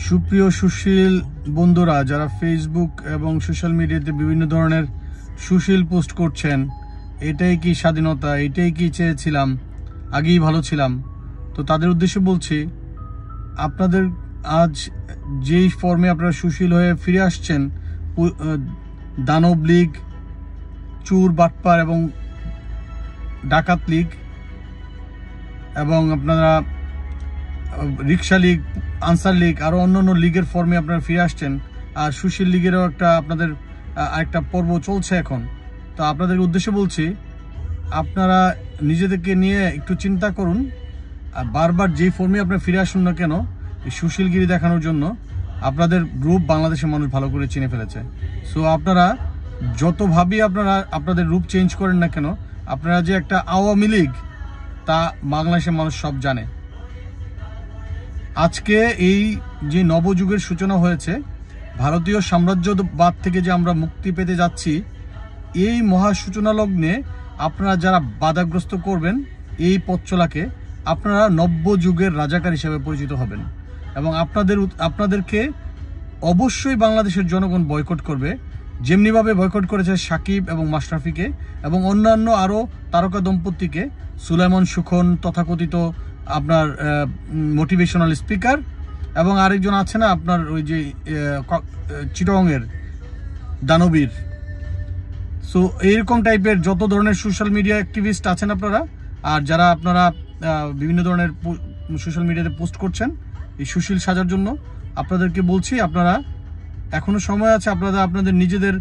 সুপ্রিয় সুশীল বন্ধুরা, যারা ফেসবুক এবং সোশ্যাল মিডিয়াতে বিভিন্ন ধরনের সুশীল পোস্ট করছেন, এটাই কি স্বাধীনতা? এটাই কি চেয়েছিলাম? আগেই ভালো ছিলাম। তো তাদের উদ্দেশ্যে বলছি, আপনাদের আজ যেই ফর্মে আপনারা সুশীল হয়ে ফিরে আসছেন, দানব লীগ, চুর বাটপার এবং ডাকাত লীগ, এবং আপনারা রিক্সা লীগ, আনসার লীগ, আরও অন্যান্য লীগের ফর্মে আপনারা ফিরে আসছেন। আর সুশীল লীগেরও আপনাদের একটা পর্ব চলছে এখন। তো আপনাদের উদ্দেশ্যে বলছি, আপনারা নিজেদেরকে নিয়ে একটু চিন্তা করুন। আর বারবার যেই ফর্মে আপনারা ফিরে আসুন না কেন, এই সুশীলগিরি দেখানোর জন্য আপনাদের রূপ বাংলাদেশের মানুষ ভালো করে চিনে ফেলেছে। সো আপনারা যতভাবেই আপনাদের রূপ চেঞ্জ করেন না কেন, আপনারা যে একটা আওয়ামী লীগ, তা বাংলাদেশের মানুষ সব জানে। আজকে এই যে নবযুগের সূচনা হয়েছে, ভারতীয় সাম্রাজ্যবাদ থেকে যে আমরা মুক্তি পেতে যাচ্ছি, এই মহা সূচনা লগ্নে আপনারা যারা বাধাগ্রস্ত করবেন এই পথ চলাকে, আপনারা নব্যযুগের রাজাকার হিসেবে পরিচিত হবেন। এবং আপনাদেরকে অবশ্যই বাংলাদেশের জনগণ বয়কট করবে, যেমনিভাবে বয়কট করেছে সাকিব এবং মাশরাফিকে এবং অন্যান্য আরও তারকা দম্পতিকে, সুলাইমান সুখন তথাকথিত আপনার মোটিভেশনাল স্পিকার, এবং আরেকজন আছে না আপনার ওই যে চিটংয়ের দানবীর। সো এইরকম টাইপের যত ধরনের সোশ্যাল মিডিয়া অ্যাক্টিভিস্ট আছেন আপনারা, আর যারা আপনারা বিভিন্ন ধরনের সোশ্যাল মিডিয়াতে পোস্ট করছেন এই সুশীল সাজার জন্য, আপনাদেরকে বলছি, আপনারা এখনো সময় আছে। আপনাদের নিজেদের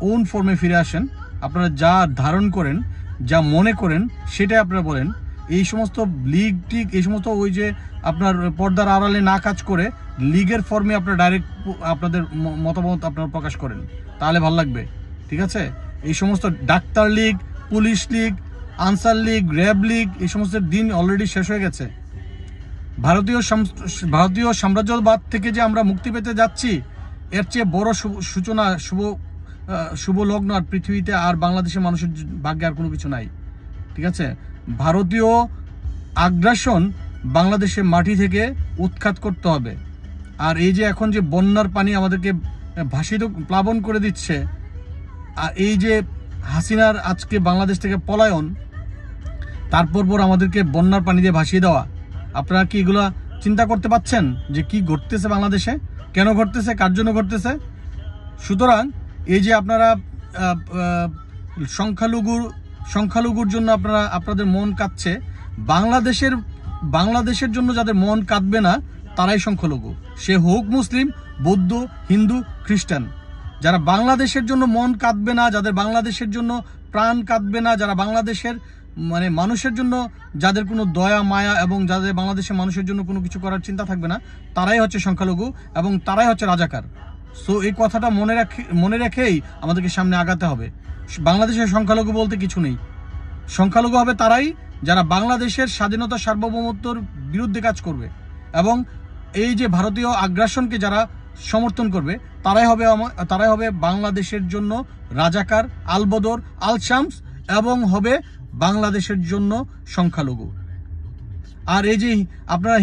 ওন ফর্মে ফিরে আসেন। আপনারা যা ধারণ করেন, যা মনে করেন, সেটাই আপনারা বলেন। এই সমস্ত লীগ টিগ, এই সমস্ত ওই যে আপনার পর্দার আড়ালে না কাজ করে লীগের ফর্মে আপনারা ডাইরেক্ট আপনাদের মতামত আপনারা প্রকাশ করেন, তাহলে ভালো লাগবে। ঠিক আছে? এই সমস্ত doctor League, police League, answer League, RAB League, এই সমস্ত দিন অলরেডি শেষ হয়ে গেছে। ভারতীয় সাম্রাজ্যবাদ থেকে যে আমরা মুক্তি পেতে যাচ্ছি, এর চেয়ে বড় সূচনা, শুভ লগ্ন আর পৃথিবীতে আর বাংলাদেশের মানুষের ভাগ্যে আর কোনো কিছু নাই। ঠিক আছে? ভারতীয় আগ্রাসন বাংলাদেশের মাটি থেকে উৎখাত করতে হবে। আর এই যে এখন যে বন্যার পানি আমাদেরকে ভাসিত প্লাবন করে দিচ্ছে, আর এই যে হাসিনার আজকে বাংলাদেশ থেকে পলায়ন, তারপর আমাদেরকে বন্যার পানি দিয়ে ভাসিয়ে দেওয়া, আপনারা কি এগুলা চিন্তা করতে পারছেন যে কি ঘটতেছে বাংলাদেশে, কেন ঘটতেছে, কার জন্য ঘটতেছে? সুতরাং এই যে আপনারা সংখ্যালঘুর জন্য আপনাদের মন কাঁদছে, বাংলাদেশের জন্য যাদের মন কাঁদবে না তারাই সংখ্যালঘু, সে হোক মুসলিম, বৌদ্ধ, হিন্দু, খ্রিস্টান। যারা বাংলাদেশের জন্য মন কাঁদবে না, যাদের বাংলাদেশের জন্য প্রাণ কাঁদবে না, যারা বাংলাদেশের মানুষের জন্য যাদের কোনো দয়া মায়া এবং যাদের বাংলাদেশের মানুষের জন্য কোনো কিছু করার চিন্তা থাকবে না, তারাই হচ্ছে সংখ্যালঘু এবং তারাই হচ্ছে রাজাকার। সো এই কথাটা মনে রেখেই আমাদেরকে সামনে আগাতে হবে। বাংলাদেশের সংখ্যালঘু বলতে কিছু নেই। সংখ্যালঘু হবে তারাই যারা বাংলাদেশের স্বাধীনতা সার্বভৌমত্বর বিরুদ্ধে কাজ করবে এবং এই যে ভারতীয় আগ্রাসনকে যারা সমর্থন করবে, তারাই হবে বাংলাদেশের জন্য রাজাকার, আলবদর, আল শামস, এবং হবে বাংলাদেশের জন্য সংখ্যালঘু। আর এই যে আপনারা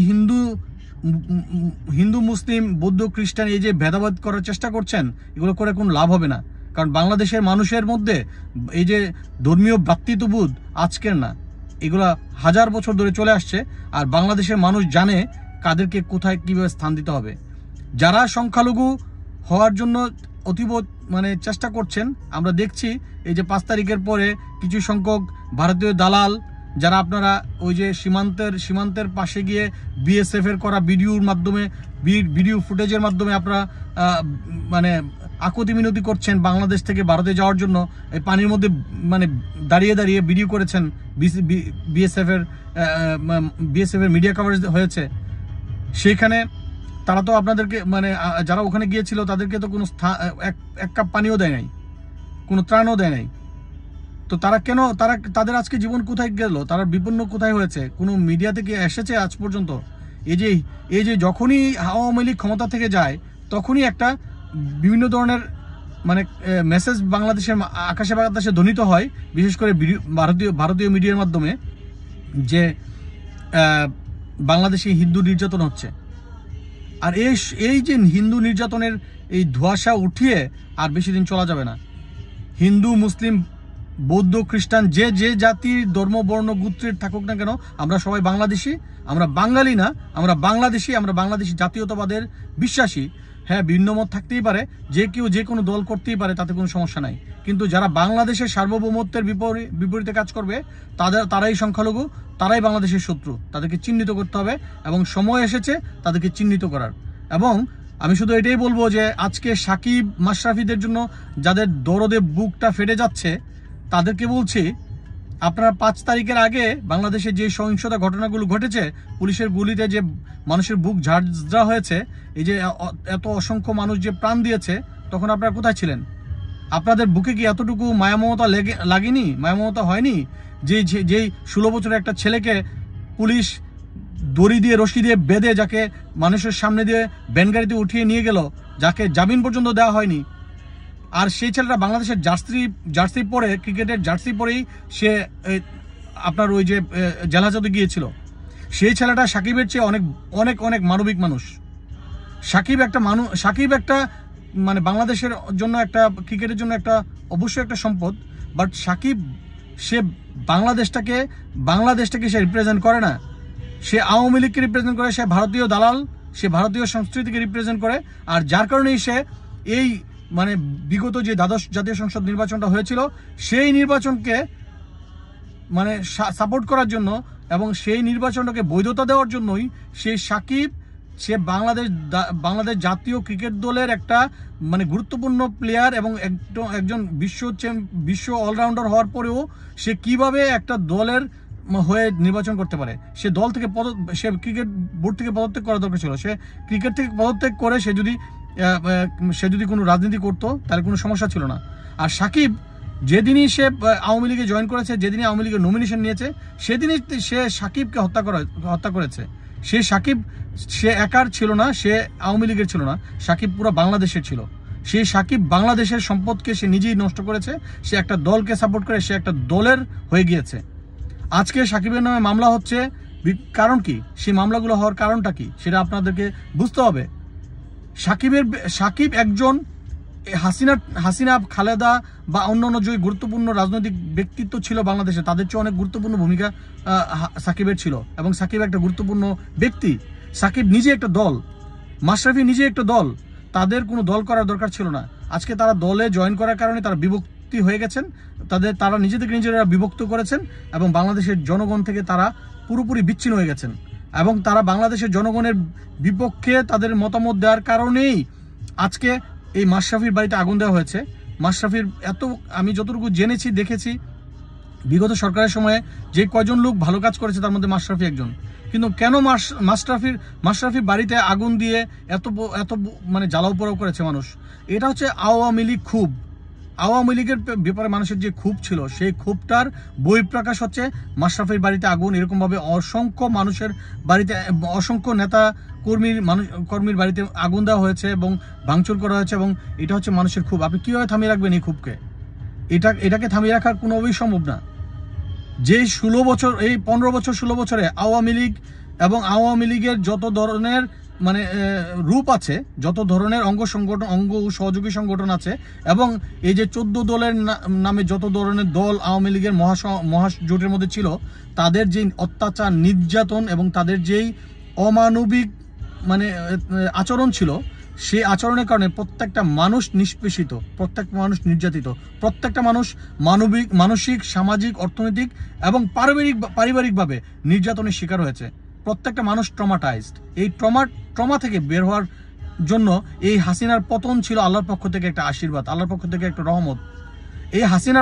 হিন্দু মুসলিম, বৌদ্ধ, খ্রিস্টান, এই যে ভেদাভেদ করার চেষ্টা করছেন, এগুলো করে কোনো লাভ হবে না। কারণ বাংলাদেশের মানুষের মধ্যে এই যে ধর্মীয় ভ্রাতৃত্ববোধ আজকের না, এগুলা হাজার বছর ধরে চলে আসছে। আর বাংলাদেশের মানুষ জানে কাদেরকে কোথায় কিভাবে স্থান দিতে হবে। যারা সংখ্যালঘু হওয়ার জন্য অতীব চেষ্টা করছেন, আমরা দেখছি এই যে 5 তারিখের পরে কিছু সংখ্যক ভারতীয় দালাল, যারা আপনারা ওই যে সীমান্তের পাশে গিয়ে বিএসএফ এর করা ভিডিও ফুটেজের মাধ্যমে আপনারা আকুতি মিনতি করছেন বাংলাদেশ থেকে ভারতে যাওয়ার জন্য, এই পানির মধ্যে দাঁড়িয়ে দাঁড়িয়ে ভিডিও করেছেন। বিএসএফ এর মিডিয়া কভারেজ হয়েছে। সেইখানে তারা তো আপনাদেরকে যারা ওখানে গিয়েছিল তাদেরকে তো কোনো এক কাপ পানিও দেয় নাই, কোনো ত্রাণও দেয় নাই। তো তাদের আজকে জীবন কোথায় গেল, তারা বিপন্ন কোথায় হয়েছে, কোনো মিডিয়া থেকে এসেছে আজ পর্যন্ত? এই যে যখনই আওয়ামী লীগ ক্ষমতা থেকে যায়, তখনই একটা বিভিন্ন ধরনের মেসেজ বাংলাদেশের আকাশে বাতাসে ধ্বনিত হয়, বিশেষ করে ভারতীয় মিডিয়ার মাধ্যমে, যে বাংলাদেশে হিন্দু নির্যাতন হচ্ছে। আর এই যে হিন্দু নির্যাতনের এই ধোঁয়াশা উঠিয়ে আর বেশি দিন চলা যাবে না। হিন্দু, মুসলিম, বৌদ্ধ, খ্রিস্টান, যে যে জাতির ধর্ম, বর্ণ, গোত্রের থাকুক না কেন, আমরা সবাই বাংলাদেশি। আমরা বাঙালি না, আমরা বাংলাদেশি। আমরা বাংলাদেশি জাতীয়তাবাদের বিশ্বাসী। হ্যাঁ, ভিন্ন মত থাকতেই পারে, যে কেউ যে কোনো দল করতেই পারে, তাতে কোনো সমস্যা নাই। কিন্তু যারা বাংলাদেশের সার্বভৌমত্বের বিপরীতে কাজ করবে, তারাই সংখ্যালঘু, তারাই বাংলাদেশের শত্রু। তাদেরকে চিহ্নিত করতে হবে এবং সময় এসেছে তাদেরকে চিহ্নিত করার। এবং আমি শুধু এটাই বলবো যে আজকে সাকিব, মাশরাফিদের জন্য যাদের দরদে বুকটা ফেটে যাচ্ছে, তাদেরকে বলছি, আপনারা 5 তারিখের আগে বাংলাদেশে যে সহিংসতা ঘটনাগুলো ঘটেছে, পুলিশের গুলিতে যে মানুষের বুক ঝাঁঝরা হয়েছে, এই যে এত অসংখ্য মানুষ যে প্রাণ দিয়েছে, তখন আপনারা কোথায় ছিলেন? আপনাদের বুকে কি এতটুকু মায়ামমতা লাগেনি, মায়ামমতা হয়নি? যেই 16 বছরের একটা ছেলেকে পুলিশ দড়ি দিয়ে, রশি দিয়ে বেঁধে, যাকে মানুষের সামনে দিয়ে ব্যানগাড়িতে উঠিয়ে নিয়ে গেল, যাকে জামিন পর্যন্ত দেওয়া হয়নি। আর সেই ছেলেটা বাংলাদেশের জার্সি পরে, ক্রিকেটের জার্সি পরেই সে আপনার ওই যে জেলহাজতে গিয়েছিল। সেই ছেলেটা সাকিবের চেয়ে অনেক অনেক অনেক মানবিক মানুষ। সাকিব একটা মানে বাংলাদেশের জন্য, একটা ক্রিকেটের জন্য একটা অবশ্যই একটা সম্পদ। বাট সাকিব সে বাংলাদেশটাকে সে রিপ্রেজেন্ট করে না। সে আওয়ামী লীগকে রিপ্রেজেন্ট করে, সে ভারতীয় দালাল, সে ভারতীয় সংস্কৃতিকে রিপ্রেজেন্ট করে। আর যার কারণেই সে এই মানে বিগত যে দ্বাদশ জাতীয় সংসদ নির্বাচনটা হয়েছিল, সেই নির্বাচনকে মানে সাপোর্ট করার জন্য এবং সেই নির্বাচনটাকে বৈধতা দেওয়ার জন্যই সেই সাকিব, সে বাংলাদেশ জাতীয় ক্রিকেট দলের একটা মানে গুরুত্বপূর্ণ প্লেয়ার এবং একজন বিশ্ব অলরাউন্ডার হওয়ার পরেও সে কিভাবে একটা দলের হয়ে নির্বাচন করতে পারে। সে দল থেকে সে ক্রিকেট বোর্ড থেকে পদত্যাগ করা দরকার ছিল। সে ক্রিকেট থেকে পদত্যাগ করে সে যদি কোনো রাজনীতি করতো, তাহলে কোনো সমস্যা ছিল না। আর সাকিব যেদিনই সে আওয়ামী লীগে জয়েন করেছে, যেদিনই আওয়ামী লীগের নমিনেশন নিয়েছে, সেদিনই সে সাকিবকে হত্যা করেছে। সে একার ছিল না, সে আওয়ামী লীগের ছিল না, সাকিব পুরো বাংলাদেশের ছিল। সেই সাকিব বাংলাদেশের সম্পদকে সে নিজেই নষ্ট করেছে। সে একটা দলকে সাপোর্ট করে সে একটা দলের হয়ে গিয়েছে। আজকে সাকিবের নামে মামলা হচ্ছে, কারণ কি? সেই মামলাগুলো হওয়ার কারণটা কি, সেটা আপনাদেরকে বুঝতে হবে। সাকিব একজন হাসিনা, খালেদা বা অন্যান্য যে গুরুত্বপূর্ণ রাজনৈতিক ব্যক্তিত্ব ছিল বাংলাদেশে, তাদের চেয়ে অনেক গুরুত্বপূর্ণ ভূমিকা সাকিবের ছিল। এবং সাকিব একটা গুরুত্বপূর্ণ ব্যক্তি। সাকিব নিজে একটা দল, মাশরাফি নিজে একটা দল। তাদের কোনো দল করার দরকার ছিল না। আজকে তারা দলে জয়েন করার কারণে তারা বিভক্তি হয়ে গেছেন। তারা নিজেরা বিভক্ত করেছেন এবং বাংলাদেশের জনগণ থেকে তারা পুরোপুরি বিচ্ছিন্ন হয়ে গেছেন। এবং তারা বাংলাদেশের জনগণের বিপক্ষে তাদের মতামত দেওয়ার কারণেই আজকে এই মাশরাফির বাড়িতে আগুন দেওয়া হয়েছে। মাশরাফির আমি যতটুকু জেনেছি, দেখেছি, বিগত সরকারের সময়ে যে কয়জন লোক ভালো কাজ করেছে, তার মধ্যে মাশরাফি একজন। কিন্তু কেন মাশরাফির বাড়িতে আগুন দিয়ে এত মানে জ্বালাও পোড়াও করেছে মানুষ? এটা হচ্ছে আওয়ামী লীগ ক্ষোভ। আওয়ামী লীগের ব্যাপারে মানুষের যে ক্ষোভ ছিল, সেই ক্ষোভটার বহিঃপ্রকাশ হচ্ছে মাশরাফির বাড়িতে আগুন। এরকমভাবে অসংখ্য মানুষের বাড়িতে, অসংখ্য নেতা কর্মীর বাড়িতে আগুন দেওয়া হয়েছে এবং ভাঙচুর করা হয়েছে। এবং এটা হচ্ছে মানুষের ক্ষোভ। আপনি কীভাবে থামিয়ে রাখবেন এই ক্ষোভকে? এটাকে থামিয়ে রাখার কোনোভাবেই সম্ভব না। যে 16 বছর, এই 15 বছর 16 বছরে আওয়ামী লীগ এবং আওয়ামী লীগের যত ধরনের মানে রূপ আছে, যত ধরনের অঙ্গ ও সহযোগী সংগঠন আছে, এবং এই যে 14 দলের নামে যত ধরনের দল আওয়ামী লীগের মহাজোটের মধ্যে ছিল, তাদের যে অত্যাচার, নির্যাতন এবং তাদের যেই অমানবিক মানে আচরণ ছিল, সেই আচরণের কারণে প্রত্যেকটা মানুষ নিষ্পেষিত, প্রত্যেকটা মানুষ নির্যাতিত, প্রত্যেকটা মানুষ মানসিক, সামাজিক, অর্থনৈতিক এবং পারিবারিকভাবে নির্যাতনের শিকার হয়েছে। প্রত্যেকটা মানুষ ট্রমাটাইজড। এই ট্রমা থেকে বের হওয়ার জন্য এই হাসিনার পতন ছিল আল্লাহর পক্ষ থেকে একটা আশীর্বাদ, আল্লাহর পক্ষ থেকে একটা রহমত। এই হাসিনার